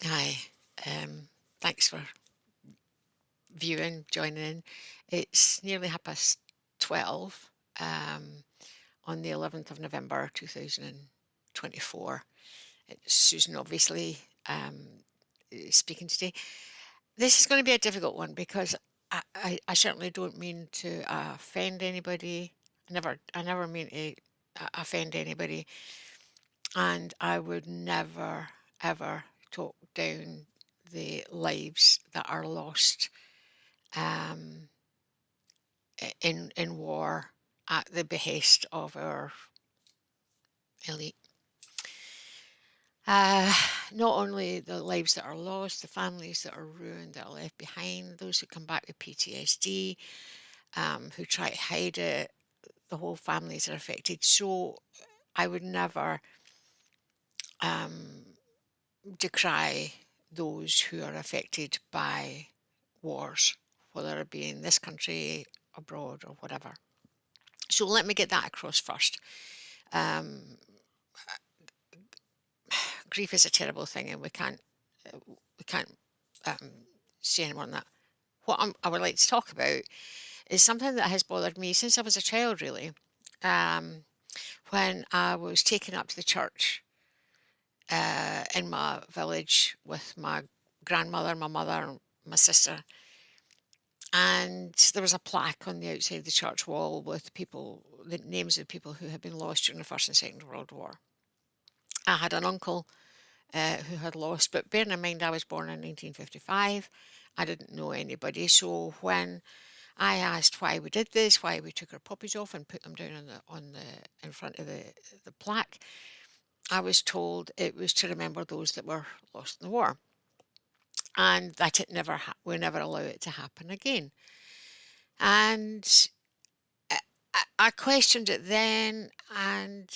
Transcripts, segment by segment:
Hi. Thanks for joining in. It's nearly 12:30 on the 11th of November 2024. It's Susan, obviously, speaking today. This is going to be a difficult one because I certainly don't mean to offend anybody. I never mean to offend anybody, and I would never, ever talk down the lives that are lost um, in war at the behest of our elite. Uh, Not only the lives that are lost, the families that are ruined, that are left behind, those who come back with PTSD, who try to hide it, the whole families are affected. So I would never um, decry those who are affected by wars, whether it be in this country, abroad, or whatever. So let me get that across first. Um, Grief is a terrible thing, and we can't um, say any more than that. I would like to talk about is something that has bothered me since I was a child, really. Um, when I was taken up to the church in my village with my grandmother, my mother, and my sister, and there was a plaque on the outside of the church wall with the names of people who had been lost during the First and Second World War. I had an uncle who had lost, but bearing in mind I was born in 1955, I didn't know anybody. So when I asked why we did this, why we took our puppies off and put them down on the in front of the plaque, I was told it was to remember those that were lost in the war, and that we never allow it to happen again. And I questioned it then, and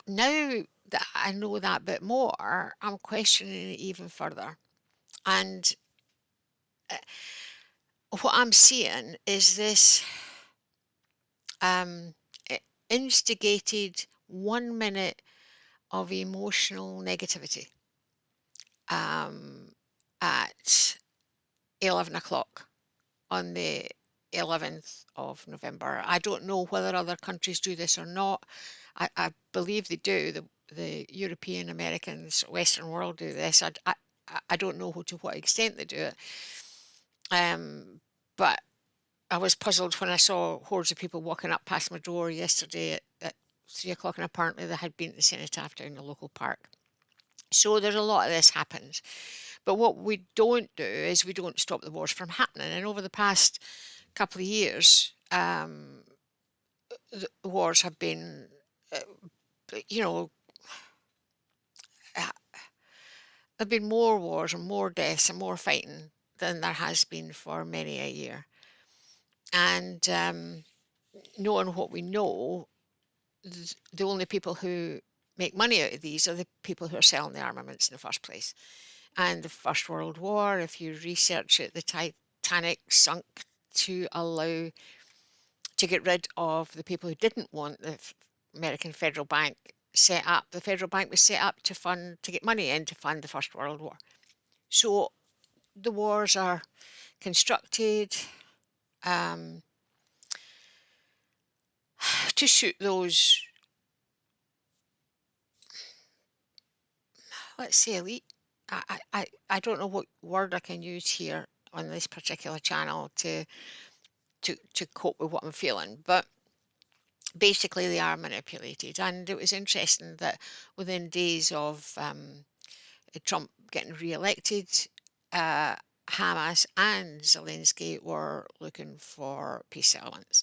now that I know that bit more, I'm questioning it even further. And what I'm seeing is this um, instigated 1 minute of emotional negativity um, at 11 o'clock on the 11th of November. I don't know whether other countries do this or not. I believe they do. The European, Americans, Western world do this. I don't know to what extent they do it. But I was puzzled when I saw hordes of people walking up past my door yesterday at 3 o'clock, and apparently they had been to the cenotaph down the local park. So there's a lot of this happens. But what we don't do is we don't stop the wars from happening. And over the past couple of years, the wars have been, you know, uh, there have been more wars and more deaths and more fighting than there has been for many a year. And knowing what we know, the only people who make money out of these are the people who are selling the armaments in the first place. And the First World War, if you research it, the Titanic sunk to allow to get rid of the people who didn't want the American Federal Bank set up. The Federal Bank was set up to get money in to fund the First World War. So the wars are constructed um, to suit those, let's say, elite. I don't know what word I can use here on this particular channel to cope with what I'm feeling, but basically they are manipulated. And it was interesting that within days of Trump getting re-elected, uh, Hamas and Zelensky were looking for peace settlements,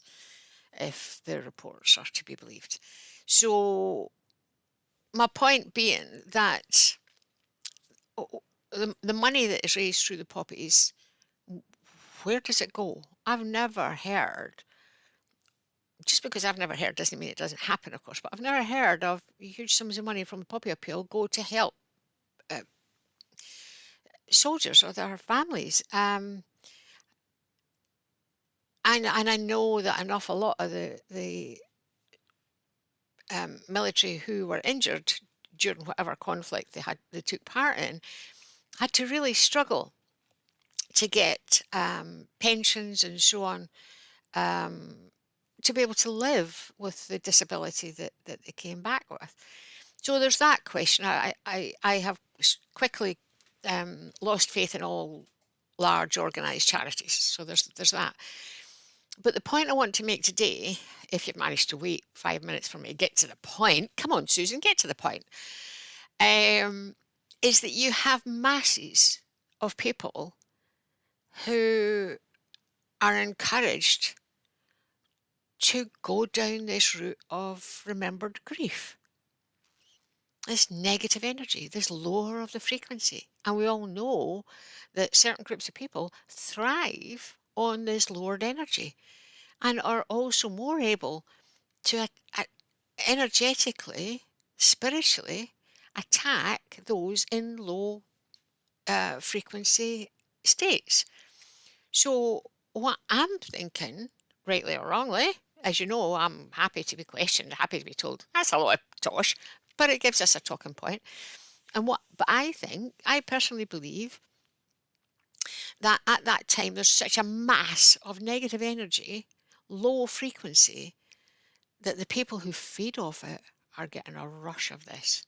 if the reports are to be believed. So my point being that the money that is raised through the poppies, where does it go? I've never heard, just because I've never heard doesn't mean it doesn't happen, of course, but I've never heard of huge sums of money from the poppy appeal go to help uh, soldiers or their families. And I know that an awful lot of the military who were injured during whatever conflict they took part in, had to really struggle to get pensions and so on, um, to be able to live with the disability that they came back with. So there's that question. I have quickly lost faith in all large organised charities. So there's that. But the point I want to make today, if you've managed to wait 5 minutes for me to get to the point, come on, Susan, get to the point, is that you have masses of people who are encouraged to go down this route of remembered grief, this negative energy, this lower of the frequency. And we all know that certain groups of people thrive on this lowered energy and are also more able to energetically, spiritually attack those in low frequency states. So, what I'm thinking, rightly or wrongly, as you know, I'm happy to be questioned, happy to be told that's a lot of tosh, but it gives us a talking point. But I personally believe that at that time there's such a mass of negative energy, low frequency, that the people who feed off it are getting a rush of this.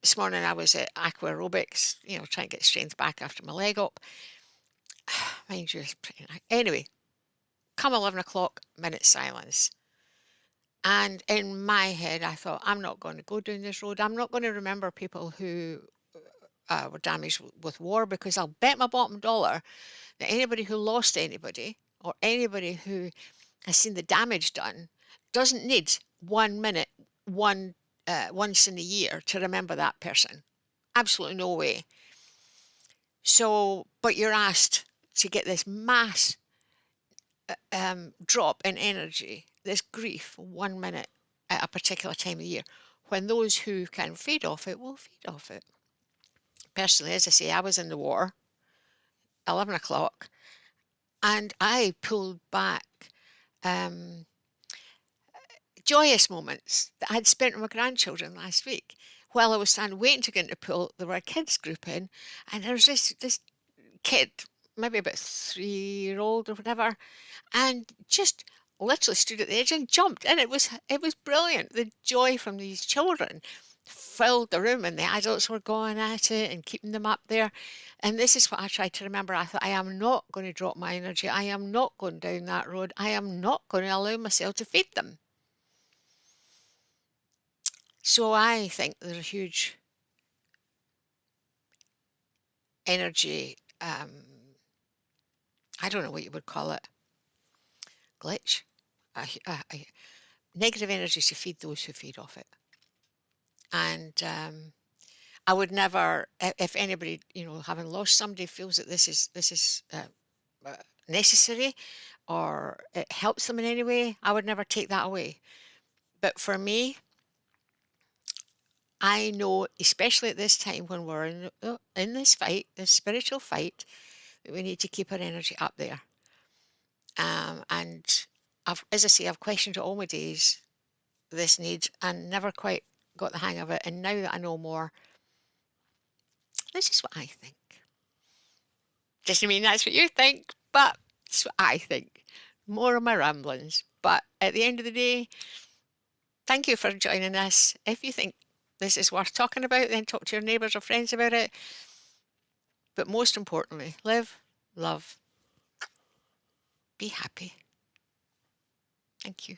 This morning I was at aqua aerobics, trying to get strength back after my leg up. Mind you, it's pretty nice. Anyway, come 11 o'clock, minute silence. And in my head, I thought, I'm not going to go down this road. I'm not going to remember people who were damaged with war, because I'll bet my bottom dollar that anybody who lost anybody or anybody who has seen the damage done doesn't need 1 minute, once in a year to remember that person. Absolutely no way. So, but you're asked to get this mass drop in energy, this grief, 1 minute at a particular time of year, when those who can feed off it will feed off it. Personally, as I say, I was in the war, 11 o'clock, and I pulled back joyous moments that I'd spent with my grandchildren last week. While I was standing waiting to get into the pool, there were a kids group in, and there was this kid, maybe about 3-year-old or whatever, and just literally stood at the edge and jumped, and it was brilliant. The joy from these children filled the room, and the adults were going at it and keeping them up there. And this is what I tried to remember. I thought, I am not going to drop my energy. I am not going down that road. I am not going to allow myself to feed them. So I think there's a huge energy, I don't know what you would call it, glitch, a negative energy to feed those who feed off it. And I would never, if anybody, having lost somebody, feels that this is necessary or it helps them in any way, I would never take that away. But for me, I know, especially at this time when we're in this fight, this spiritual fight, that we need to keep our energy up there. And as I say, I've questioned it all my days, this need, and never quite got the hang of it. And now that I know more, this is what I think. Doesn't mean that's what you think, but it's what I think. More of my ramblings. But at the end of the day, thank you for joining us. If you think this is worth talking about, then talk to your neighbours or friends about it. But most importantly, live, love, be happy. Thank you.